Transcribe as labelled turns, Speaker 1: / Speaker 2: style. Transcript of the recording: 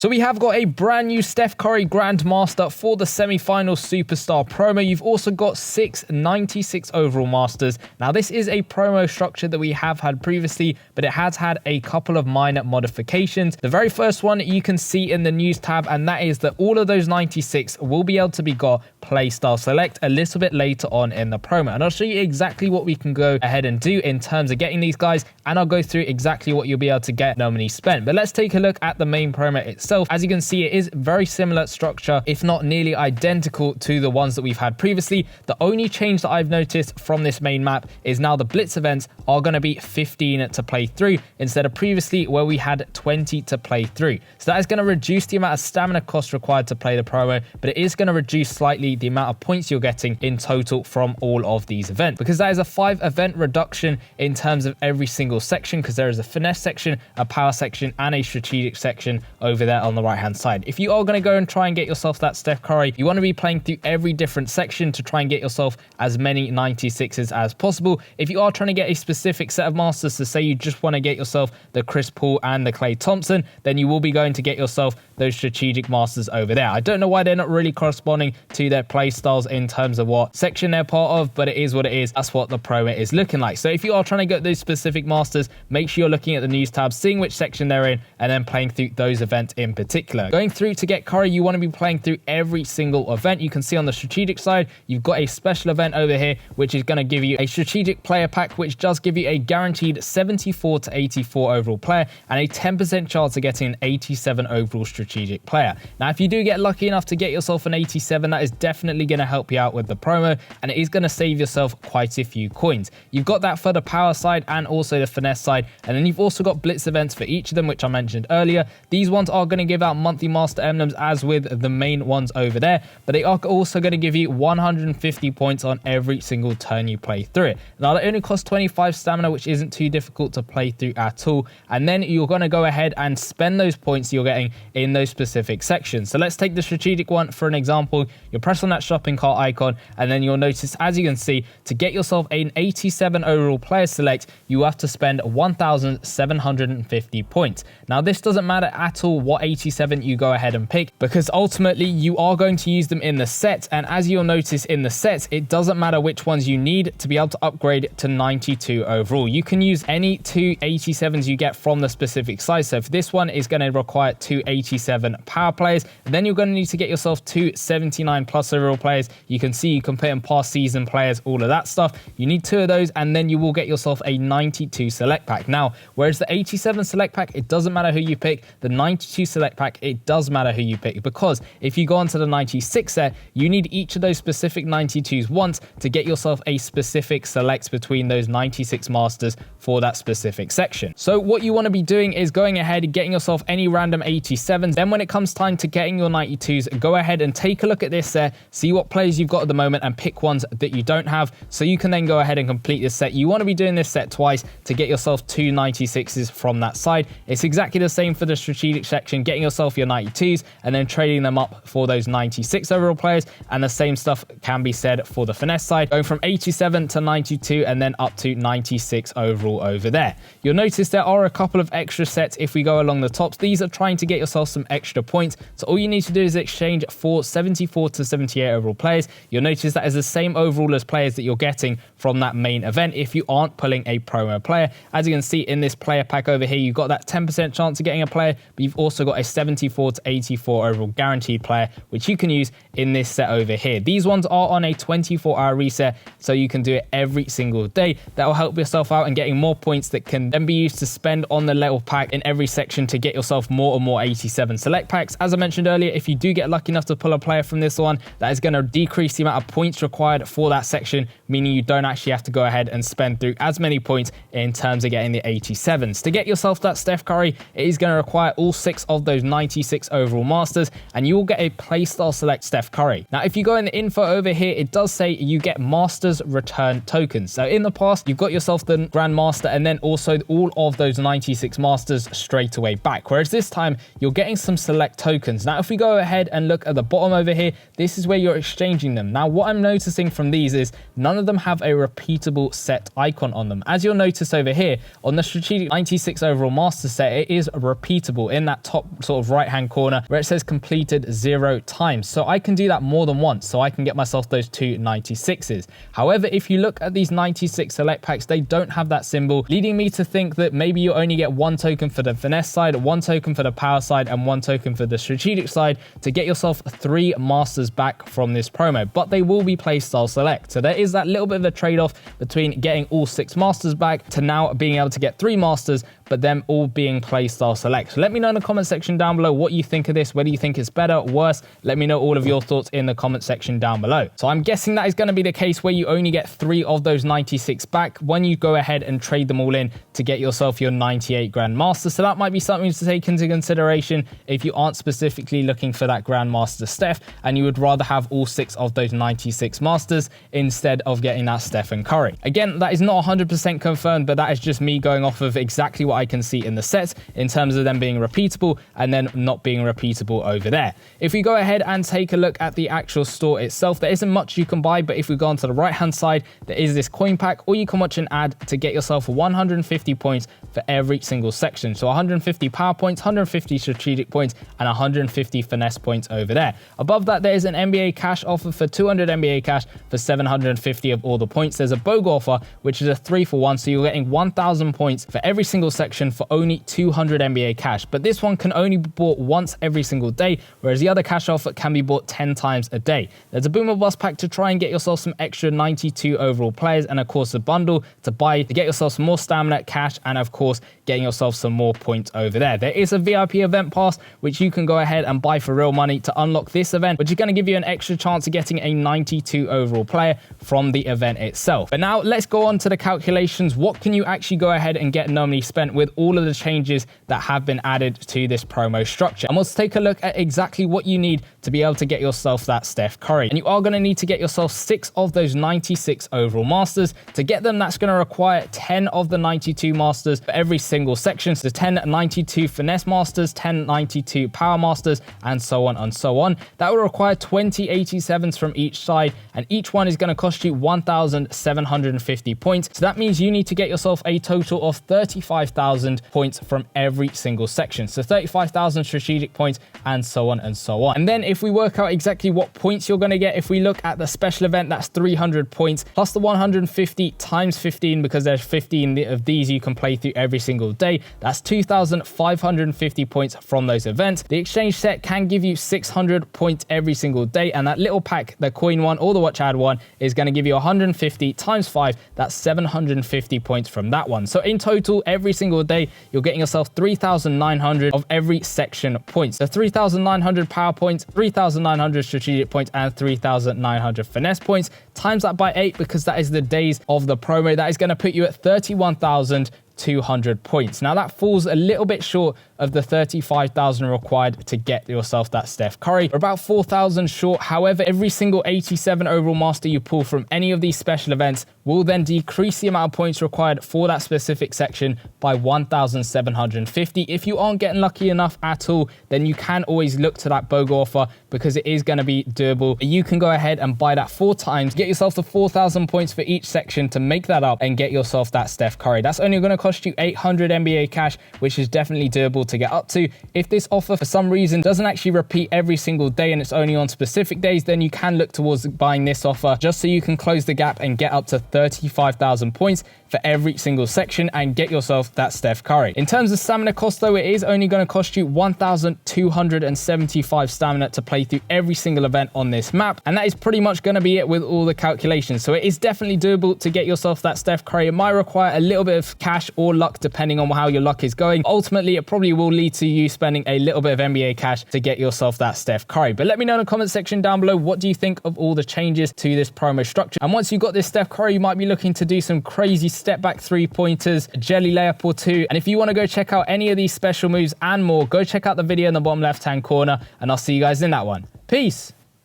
Speaker 1: So we have got a brand new Steph Curry Grandmaster for the semi-final superstar promo. You've also got 6 96 overall masters. Now this is a promo structure that we have had previously, but it has had a couple of minor modifications. The very first one you can see in the news tab, and that is that all of those 96 will be able to be got playstyle select a little bit later on in the promo. And I'll show you exactly what we can go ahead and do in terms of getting these guys, and I'll go through exactly what you'll be able to get no money spent. But let's take a look at the main promo itself. As you can see, it is very similar structure, if not nearly identical to the ones that we've had previously. The only change that I've noticed from this main map is now the blitz events are going to be 15 to play through instead of previously where we had 20 to play through. So that is going to reduce the amount of stamina cost required to play the promo, but it is going to reduce slightly the amount of points you're getting in total from all of these events, because that is a 5 event reduction in terms of every single section, because there is a finesse section, a power section, and a strategic section over there on the right hand side. If you are going to go and try and get yourself that Steph Curry, you want to be playing through every different section to try and get yourself as many 96s as possible. If you are trying to get a specific set of masters, to say you just want to get yourself the Chris Paul and the Klay Thompson, then you will be going to get yourself those strategic masters over there. I don't know why they're not really corresponding to their play styles in terms of what section they're part of, but it is what it is. That's what the promo is looking like. So if you are trying to get those specific masters, make sure you're looking at the news tab, seeing which section they're in, and then playing through those events in particular. Going through to get Curry, you want to be playing through every single event. You can see on the strategic side, you've got a special event over here, which is going to give you a strategic player pack, which does give you a guaranteed 74 to 84 overall player and a 10% chance of getting an 87 overall strategic player. Now, if you do get lucky enough to get yourself an 87, that is definitely going to help you out with the promo, and it is going to save yourself quite a few coins. You've got that for the power side and also the finesse side, and then you've also got blitz events for each of them, which I mentioned earlier. These ones are going to give out monthly master emblems as with the main ones over there, but they are also going to give you 150 points on every single turn you play through it. Now, they only cost 25 stamina, which isn't too difficult to play through at all, and then you're going to go ahead and spend those points you're getting in those specific sections. So let's take the strategic one for an example. You'll press on that shopping cart icon, and then you'll notice, as you can see, to get yourself an 87 overall player select, you have to spend 1,750 points. Now, this doesn't matter at all what 87 you go ahead and pick, because ultimately you are going to use them in the set, and as you'll notice in the sets, it doesn't matter which ones you need to be able to upgrade to 92 overall. You can use any 2 87s you get from the specific size. So for this one, is going to require 2 87 power players, and then you're going to need to get yourself 2 79 plus overall players. You can see you can put in past season players, all of that stuff. You need 2 of those, and then you will get yourself a 92 select pack. Now, whereas the 87 select pack, it doesn't matter who you pick, the 92 select pack, it does matter who you pick, because if you go onto the 96 set, you need each of those specific 92s once to get yourself a specific select between those 96 masters for that specific section. So what you want to be doing is going ahead and getting yourself any random 87s. Then when it comes time to getting your 92s, go ahead and take a look at this set, see what players you've got at the moment, and pick ones that you don't have, so you can then go ahead and complete this set. You want to be doing this set twice to get yourself 2 96s from that side. It's exactly the same for the strategic section, getting yourself your 92s and then trading them up for those 96 overall players, and the same stuff can be said for the finesse side, going from 87 to 92 and then up to 96 overall over there. You'll notice there are a couple of extra sets if we go along the tops. These are trying to get yourself some extra points, so all you need to do is exchange for 74 to 78 overall players. You'll notice that is the same overall as players that you're getting from that main event if you aren't pulling a promo player. As you can see in this player pack over here, you've got that 10% chance of getting a player, but you've also got a 74 to 84 overall guaranteed player, which you can use in this set over here. These ones are on a 24-hour reset, so you can do it every single day. That will help yourself out in getting more points that can then be used to spend on the level pack in every section to get yourself more and more 87 select packs. As I mentioned earlier, if you do get lucky enough to pull a player from this one, that is going to decrease the amount of points required for that section, meaning you don't actually have to go ahead and spend through as many points in terms of getting the 87s. To get yourself that Steph Curry, it is going to require all 6 of those 96 overall masters, and you will get a playstyle select Steph Curry. Now, if you go in the info over here, it does say you get masters return tokens. So in the past, you've got yourself the Grandmaster and then also all of those 96 masters straight away back, whereas this time you're getting some select tokens. Now, if we go ahead and look at the bottom over here, this this is where you're exchanging them. Now, what I'm noticing from these is none of them have a repeatable set icon on them. As you'll notice over here on the strategic 96 overall master set, it is repeatable in that top sort of right hand corner where it says completed 0 times. So I can do that more than once, so I can get myself those two 96s. However, if you look at these 96 select packs, they don't have that symbol, leading me to think that maybe you only get one token for the finesse side, one token for the power side, and one token for the strategic side to get yourself 3 masters back from this promo. But they will be playstyle select, so there is that little bit of a trade-off between getting all 6 masters back to now being able to get 3 masters, but them all being playstyle select. So let me know in the comment section down below what you think of this, whether you think it's better, worse. Let me know all of your thoughts in the comment section down below. So I'm guessing that is going to be the case where you only get 3 of those 96 back when you go ahead and trade them all in to get yourself your 98 Grandmaster. So that might be something to take into consideration if you aren't specifically looking for that Grandmaster Steph and you would rather have all 6 of those 96 masters instead of getting that Stephen Curry. Again, that is not 100% confirmed, but that is just me going off of exactly what I can see in the sets in terms of them being repeatable and then not being repeatable over there. If we go ahead and take a look at the actual store itself, there isn't much you can buy, but if we go onto the right hand side, there is this coin pack, or you can watch an ad to get yourself 150 points for every single section. So 150 power points, 150 strategic points, and 150 finesse points over there. Above that, there is an NBA cash offer for 200 NBA cash for 750 of all the points. There's a BOGO offer, which is a 3-for-1, so you're getting 1,000 points for every single section for only 200 NBA cash. But this one can only be bought once every single day, whereas the other cash offer can be bought 10 times a day. There's a Boomer Bust pack to try and get yourself some extra 92 overall players, and of course a bundle to buy to get yourself some more stamina, cash, and of course getting yourself some more points over there. There is a VIP event pass which you can go ahead and buy for real money to unlock this event, which is going to give you an extra chance of getting a 92 overall player from the event itself. But now let's go on to the calculations. What can you actually go ahead and get normally spent with all of the changes that have been added to this promo structure? And let's take a look at exactly what you need to be able to get yourself that Steph Curry. And you are going to need to get yourself 6 of those 96 overall masters. To get them, that's going to require 10 of the 92 masters for every single section. So 10 92 finesse masters, 10 92 power masters, and so on and so on. That will require 20 87s from each side, and each one is going to cost you 1,750 points. So that means you need to get yourself a total of 35,000 points from every single section. So 35,000 strategic points, and so on and so on. And then if we work out exactly what points you're going to get, if we look at the special event, that's 300 points plus the 150 times 15, because there's 15 of these you can play through every single day. That's 2,550 points from those events. The exchange set can give you 600 points every single day, and that little pack, the coin one or the watch ad one, is going to give you 150 times 5. That's 750 points from that one. So in total, every single day, you're getting yourself 3,900 of every section points. So 3,900 power points, 3,900 strategic points, and 3,900 finesse points. Times that by 8, because that is the days of the promo. That is going to put you at 31,200 points. Now that falls a little bit short of the 35,000 required to get yourself that Steph Curry. We're about 4,000 short. However, every single 87 overall master you pull from any of these special events will then decrease the amount of points required for that specific section by 1,750. If you aren't getting lucky enough at all, then you can always look to that BOGO offer, because it is going to be doable. You can go ahead and buy that 4 times, get yourself the 4,000 points for each section to make that up and get yourself that Steph Curry. That's only going to cost you 800 NBA cash, which is definitely doable to get up to. If this offer for some reason doesn't actually repeat every single day and it's only on specific days, then you can look towards buying this offer just so you can close the gap and get up to 35,000 points for every single section and get yourself that Steph Curry. In terms of stamina cost though, it is only going to cost you 1,275 stamina to play through every single event on this map, and that is pretty much going to be it with all the calculations. So it is definitely doable to get yourself that Steph Curry. It might require a little bit of cash or luck depending on how your luck is going. Ultimately, it probably will lead to you spending a little bit of NBA cash to get yourself that Steph Curry. But let me know in the comment section down below, what do you think of all the changes to this promo structure? And once you've got this Steph Curry, you might be looking to do some crazy step back 3-pointers, a jelly layup or 2. And if you want to go check out any of these special moves and more, go check out the video in the bottom left hand corner, and I'll see you guys in that one. Peace.